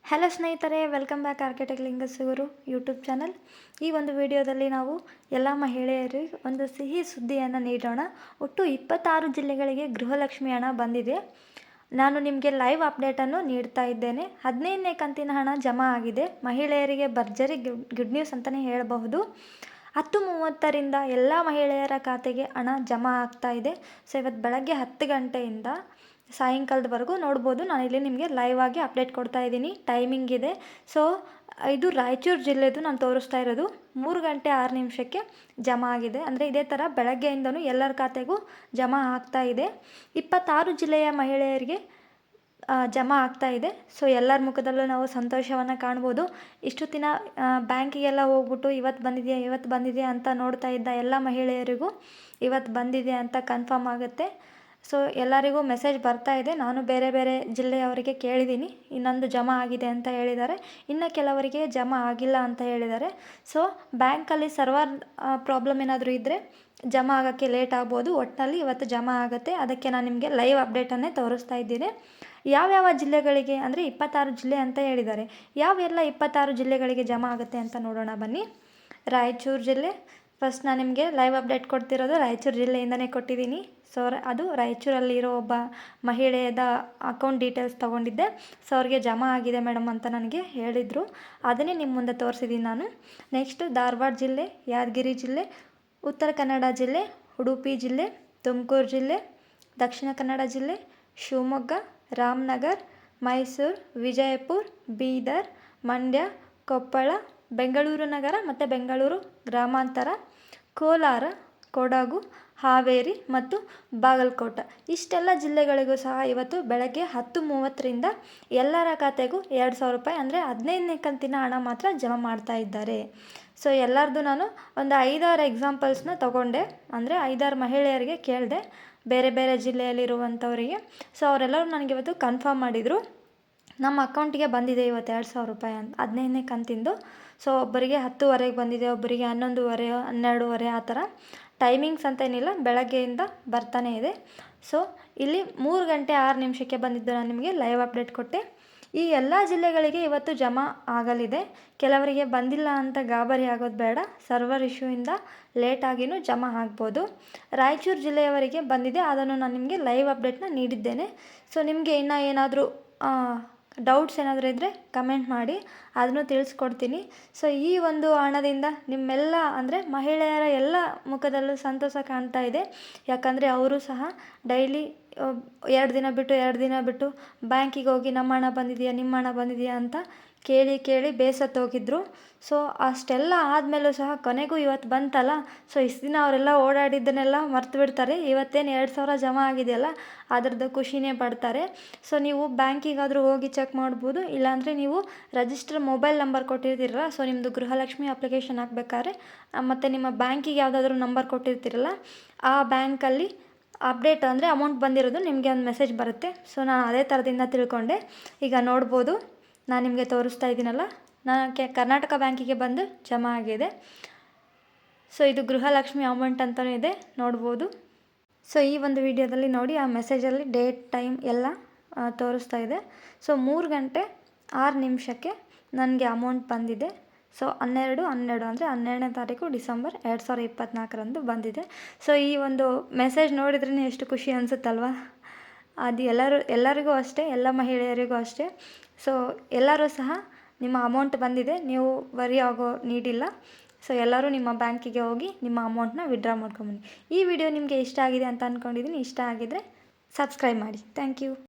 Hello ಸ್ನೇಹಿತರೆ, welcome back architect Lingasuru YouTube channel. ಈ ಒಂದು ವಿಡಿಯೋದಲ್ಲಿ ನಾವು ಎಲ್ಲ ಮಹಿಳೆಯರಿಗೆ ಒಂದು ಸಿಹಿ ಸುದ್ದಿಯನ್ನು ನೀಡೋಣ. ಒಟ್ಟು 26 ಜಿಲ್ಲೆಗಳಿಗೆ ಗೃಹಲಕ್ಷ್ಮಿ ಹಣ ಬಂದಿದೆ. ನಾನು ನಿಮಗೆ ಲೈವ್ ಅಪ್ಡೇಟನ್ನು ನೀಡ್ತಾ ಇದ್ದೇನೆ. 15ನೇ ಕಂತಿನ ಹಣ ಜಮಾ ಆಗಿದೆ. ಮಹಿಳೆಯರಿಗೆ ಭರ್ಜರಿ ಗುಡ್ ನ್ಯೂಸ್ ಅಂತಲೇ ಹೇಳಬಹುದು. 10:30ರಿಂದ ಎಲ್ಲ ಮಹಿಳೆಯರ ಖಾತೆಗೆ ಹಣ ಜಮಾ ಆಗ್ತಾ ಇದೆ. ಸೊ ಇವತ್ತು ಬೆಳಗ್ಗೆ 10 ಗಂಟೆಯಿಂದ ಸಾಯಂಕಾಲದವರೆಗೂ ನೋಡ್ಬೋದು. ನಾನಿಲ್ಲಿ ನಿಮಗೆ ಲೈವ್ ಆಗಿ ಅಪ್ಡೇಟ್ ಕೊಡ್ತಾ ಇದ್ದೀನಿ. ಟೈಮಿಂಗ್ ಇದೆ. ಸೊ ಇದು ರಾಯಚೂರು ಜಿಲ್ಲೆದು ನಾನು ತೋರಿಸ್ತಾ ಇರೋದು. 3 ಗಂಟೆ 6 ನಿಮಿಷಕ್ಕೆ ಜಮಾ ಆಗಿದೆ. ಅಂದರೆ ಇದೇ ಥರ ಬೆಳಗ್ಗೆಯಿಂದನೂ ಎಲ್ಲರ ಖಾತೆಗೂ ಜಮಾ ಆಗ್ತಾ ಇದೆ. 26 ಜಿಲ್ಲೆಯ ಮಹಿಳೆಯರಿಗೆ ಜಮಾ ಆಗ್ತಾ ಇದೆ. ಸೊ ಎಲ್ಲರ ಮುಖದಲ್ಲೂ ನಾವು ಸಂತೋಷವನ್ನು ಕಾಣ್ಬೋದು. ಇಷ್ಟು ದಿನ ಬ್ಯಾಂಕಿಗೆಲ್ಲ ಹೋಗ್ಬಿಟ್ಟು ಇವತ್ತು ಬಂದಿದೆಯಾ ಅಂತ ನೋಡ್ತಾ ಇದ್ದ ಎಲ್ಲ ಮಹಿಳೆಯರಿಗೂ ಇವತ್ತು ಬಂದಿದೆ ಅಂತ ಕನ್ಫರ್ಮ್ ಆಗುತ್ತೆ. ಸೊ ಎಲ್ಲರಿಗೂ ಮೆಸೇಜ್ ಬರ್ತಾ ಇದೆ. ನಾನು ಬೇರೆ ಬೇರೆ ಜಿಲ್ಲೆಯವರಿಗೆ ಕೇಳಿದ್ದೀನಿ, ಇನ್ನೊಂದು ಜಮಾ ಆಗಿದೆ ಅಂತ ಹೇಳಿದ್ದಾರೆ. ಇನ್ನು ಕೆಲವರಿಗೆ ಜಮಾ ಆಗಿಲ್ಲ ಅಂತ ಹೇಳಿದ್ದಾರೆ. ಸೊ ಬ್ಯಾಂಕಲ್ಲಿ ಸರ್ವರ್ ಪ್ರಾಬ್ಲಮ್ ಏನಾದರೂ ಇದ್ದರೆ ಜಮಾ ಆಗೋಕ್ಕೆ ಲೇಟ್ ಆಗ್ಬೋದು. ಒಟ್ಟಿನಲ್ಲಿ ಇವತ್ತು ಜಮಾ ಆಗುತ್ತೆ. ಅದಕ್ಕೆ ನಾನು ನಿಮಗೆ ಲೈವ್ ಅಪ್ಡೇಟನ್ನೇ ತೋರಿಸ್ತಾ ಇದ್ದೀನಿ. ಯಾವ್ಯಾವ ಜಿಲ್ಲೆಗಳಿಗೆ ಅಂದರೆ 26 ಜಿಲ್ಲೆ ಅಂತ ಹೇಳಿದ್ದಾರೆ. ಯಾವೆಲ್ಲ 26 ಜಿಲ್ಲೆಗಳಿಗೆ ಜಮಾ ಆಗುತ್ತೆ ಅಂತ ನೋಡೋಣ ಬನ್ನಿ. ರಾಯಚೂರು ಜಿಲ್ಲೆ ಫಸ್ಟ್ ನಾನು ನಿಮಗೆ ಲೈವ್ ಅಪ್ಡೇಟ್ ಕೊಡ್ತಿರೋದು ರಾಯಚೂರು ಜಿಲ್ಲೆಯಿಂದನೇ ಕೊಟ್ಟಿದ್ದೀನಿ. ಸೊ ಅದು ರಾಯಚೂರಲ್ಲಿರೋ ಒಬ್ಬ ಮಹಿಳೆಯದ ಅಕೌಂಟ್ ಡೀಟೇಲ್ಸ್ ತೊಗೊಂಡಿದ್ದೆ. ಸೊ ಅವ್ರಿಗೆ ಜಮಾ ಆಗಿದೆ ಮೇಡಮ್ ಅಂತ ನನಗೆ ಹೇಳಿದರು. ಅದನ್ನೇ ನಿಮ್ಮ ಮುಂದೆ ತೋರಿಸಿದ್ದೀನಿ ನಾನು. ನೆಕ್ಸ್ಟು ಧಾರವಾಡ ಜಿಲ್ಲೆ, ಯಾದಗಿರಿ ಜಿಲ್ಲೆ, ಉತ್ತರ ಕನ್ನಡ ಜಿಲ್ಲೆ, ಉಡುಪಿ ಜಿಲ್ಲೆ, ತುಮಕೂರು ಜಿಲ್ಲೆ, ದಕ್ಷಿಣ ಕನ್ನಡ ಜಿಲ್ಲೆ, ಶಿವಮೊಗ್ಗ, ರಾಮನಗರ, ಮೈಸೂರು, ವಿಜಯಪುರ, ಬೀದರ್, ಮಂಡ್ಯ, ಕೊಪ್ಪಳ, ಬೆಂಗಳೂರು ನಗರ ಮತ್ತು ಬೆಂಗಳೂರು ಗ್ರಾಮಾಂತರ, ಕೋಲಾರ, ಕೊಡಗು, ಹಾವೇರಿ ಮತ್ತು ಬಾಗಲಕೋಟೆ ಇಷ್ಟೆಲ್ಲ ಜಿಲ್ಲೆಗಳಿಗೂ ಸಹ ಇವತ್ತು ಬೆಳಗ್ಗೆ 10:30ರಿಂದ ಎಲ್ಲರ ಖಾತೆಗೂ 2,000 ರೂಪಾಯಿ ಅಂದರೆ 15ನೇ ಕಂತಿನ ಹಣ ಮಾತ್ರ ಜಮಾ ಮಾಡ್ತಾ ಇದ್ದಾರೆ. ಸೊ ಎಲ್ಲರದ್ದು ನಾನು ಒಂದು 5-6 ಎಕ್ಸಾಂಪಲ್ಸ್ನ ತೊಗೊಂಡೆ. ಅಂದರೆ 5-6 ಮಹಿಳೆಯರಿಗೆ ಕೇಳಿದೆ, ಬೇರೆ ಬೇರೆ ಜಿಲ್ಲೆಯಲ್ಲಿರುವಂಥವರಿಗೆ. ಸೊ ಅವರೆಲ್ಲರೂ ನನಗೆ ಇವತ್ತು ಕನ್ಫರ್ಮ್ ಮಾಡಿದರು, ನಮ್ಮ ಅಕೌಂಟಿಗೆ ಬಂದಿದೆ ಇವತ್ತು 2,000 ರೂಪಾಯಿ ಅಂತ 15ನೇ ಕಂತಿಂದು. ಸೊ ಒಬ್ಬರಿಗೆ 10:30ಗೆ ಬಂದಿದೆ, ಒಬ್ಬರಿಗೆ 11:30, 12:30 ಆ ಥರ. ಟೈಮಿಂಗ್ಸ್ ಅಂತ ಏನಿಲ್ಲ, ಬೆಳಗ್ಗೆಯಿಂದ ಬರ್ತಾನೆ ಇದೆ. ಸೊ ಇಲ್ಲಿ 3 ಗಂಟೆ 6 ನಿಮಿಷಕ್ಕೆ ಬಂದಿದ್ದು ನಾನು ನಿಮಗೆ ಲೈವ್ ಅಪ್ಡೇಟ್ ಕೊಟ್ಟೆ. ಈ ಎಲ್ಲ ಜಿಲ್ಲೆಗಳಿಗೆ ಇವತ್ತು ಜಮಾ ಆಗಲಿದೆ. ಕೆಲವರಿಗೆ ಬಂದಿಲ್ಲ ಅಂತ ಗಾಬರಿ ಆಗೋದು ಬೇಡ. ಸರ್ವರ್ ಇಶ್ಯೂಯಿಂದ ಲೇಟಾಗಿಯೂ ಜಮಾ ಆಗ್ಬೋದು. ರಾಯಚೂರು ಜಿಲ್ಲೆಯವರಿಗೆ ಬಂದಿದೆ, ಅದನ್ನು ನಾನು ನಿಮಗೆ ಲೈವ್ ಅಪ್ಡೇಟ್ನ ನೀಡಿದ್ದೇನೆ. ಸೊ ನಿಮಗೆ ಇನ್ನೂ ಏನಾದರೂ ಡೌಟ್ಸ್ ಏನಾದರೂ ಇದ್ದರೆ ಕಮೆಂಟ್ ಮಾಡಿ, ಅದನ್ನು ತಿಳಿಸ್ಕೊಡ್ತೀನಿ. ಸೊ ಈ ಒಂದು ಹಣದಿಂದ ನಿಮ್ಮೆಲ್ಲ ಅಂದರೆ ಮಹಿಳೆಯರ ಎಲ್ಲ ಮುಖದಲ್ಲೂ ಸಂತೋಷ ಕಾಣ್ತಾ ಇದೆ. ಯಾಕಂದರೆ ಅವರು ಸಹ ಡೈಲಿ 2 ದಿನ ಬಿಟ್ಟು ಬ್ಯಾಂಕಿಗೆ ಹೋಗಿ ನಮ್ಮ ಹಣ ಬಂದಿದೆಯಾ ನಿಮ್ಮ ಹಣ ಬಂದಿದೆಯಾ ಅಂತ ಕೇಳಿ ಬೇಸತ್ತೋಗಿದ್ರು. ಸೊ ಅಷ್ಟೆಲ್ಲ ಆದಮೇಲೂ ಸಹ ಕೊನೆಗೂ ಇವತ್ತು ಬಂತಲ್ಲ. ಸೊ ಇಷ್ಟು ದಿನ ಅವರೆಲ್ಲ ಓಡಾಡಿದ್ದನ್ನೆಲ್ಲ ಮರ್ತು ಬಿಡ್ತಾರೆ. ಇವತ್ತೇನು 2,000 ಜಮಾ ಆಗಿದೆಯಲ್ಲ ಅದರದ್ದು ಖುಷಿನೇ ಪಡ್ತಾರೆ. ಸೊ ನೀವು ಬ್ಯಾಂಕಿಗಾದರೂ ಹೋಗಿ ಚೆಕ್ ಮಾಡ್ಬೋದು. ಇಲ್ಲಾಂದರೆ ನೀವು ರಿಜಿಸ್ಟರ್ ಮೊಬೈಲ್ ನಂಬರ್ ಕೊಟ್ಟಿರ್ತೀರಲ್ಲ, ಸೊ ನಿಮ್ಮದು ಗೃಹಲಕ್ಷ್ಮಿ ಅಪ್ಲಿಕೇಶನ್ ಹಾಕಬೇಕಾದ್ರೆ ಮತ್ತು ನಿಮ್ಮ ಬ್ಯಾಂಕಿಗೆ ಯಾವುದಾದ್ರೂ ನಂಬರ್ ಕೊಟ್ಟಿರ್ತೀರಲ್ಲ, ಆ ಬ್ಯಾಂಕಲ್ಲಿ ಅಪ್ಡೇಟ್ ಅಂದರೆ ಅಮೌಂಟ್ ಬಂದಿರೋದು ನಿಮಗೆ ಒಂದು ಮೆಸೇಜ್ ಬರುತ್ತೆ. ಸೊ ನಾನು ಅದೇ ಥರದಿಂದ ತಿಳ್ಕೊಂಡೆ. ಈಗ ನೋಡ್ಬೋದು, ನಾನು ನಿಮಗೆ ತೋರಿಸ್ತಾ ಇದ್ದೀನಲ್ಲ, ನನಗೆ ಕರ್ನಾಟಕ ಬ್ಯಾಂಕಿಗೆ ಬಂದು ಜಮಾ ಆಗಿದೆ. ಸೊ ಇದು ಗೃಹಲಕ್ಷ್ಮಿ ಅಮೌಂಟ್ ಅಂತಲೂ ಇದೆ, ನೋಡ್ಬೋದು. ಸೊ ಈ ಒಂದು ವಿಡಿಯೋದಲ್ಲಿ ನೋಡಿ, ಆ ಮೆಸೇಜಲ್ಲಿ ಡೇಟ್ ಟೈಮ್ ಎಲ್ಲ ತೋರಿಸ್ತಾ ಇದೆ. ಸೊ 3 ಗಂಟೆ 6 ನಿಮಿಷಕ್ಕೆ ನನಗೆ ಅಮೌಂಟ್ ಬಂದಿದೆ. ಸೊ 12 ಅಂದರೆ 12ನೇ ತಾರೀಕು ಡಿಸೆಂಬರ್ 2024ರಂದು ಬಂದಿದೆ. ಸೊ ಈ ಒಂದು ಮೆಸೇಜ್ ನೋಡಿದ್ರೇ ಎಷ್ಟು ಖುಷಿ ಅನಿಸುತ್ತಲ್ವ. ಅದು ಎಲ್ಲರಿಗೂ ಅಷ್ಟೇ, ಎಲ್ಲ ಮಹಿಳೆಯರಿಗೂ ಅಷ್ಟೇ. ಸೊ ಎಲ್ಲರೂ ಸಹ ನಿಮ್ಮ ಅಮೌಂಟ್ ಬಂದಿದೆ, ನೀವು ವರಿ ಆಗೋ ನೀಡಿಲ್ಲ. ಸೊ ಎಲ್ಲರೂ ನಿಮ್ಮ ಬ್ಯಾಂಕಿಗೆ ಹೋಗಿ ನಿಮ್ಮ ಅಮೌಂಟ್ನ ವಿಡ್ರಾ ಮಾಡ್ಕೊಂಬನ್ನಿ. ಈ ವಿಡಿಯೋ ನಿಮಗೆ ಇಷ್ಟ ಆಗಿದೆ ಅಂತ ಅಂದ್ಕೊಂಡಿದ್ದೀನಿ. ಇಷ್ಟ ಆಗಿದ್ದರೆ ಸಬ್ಸ್ಕ್ರೈಬ್ ಮಾಡಿ. Thank you.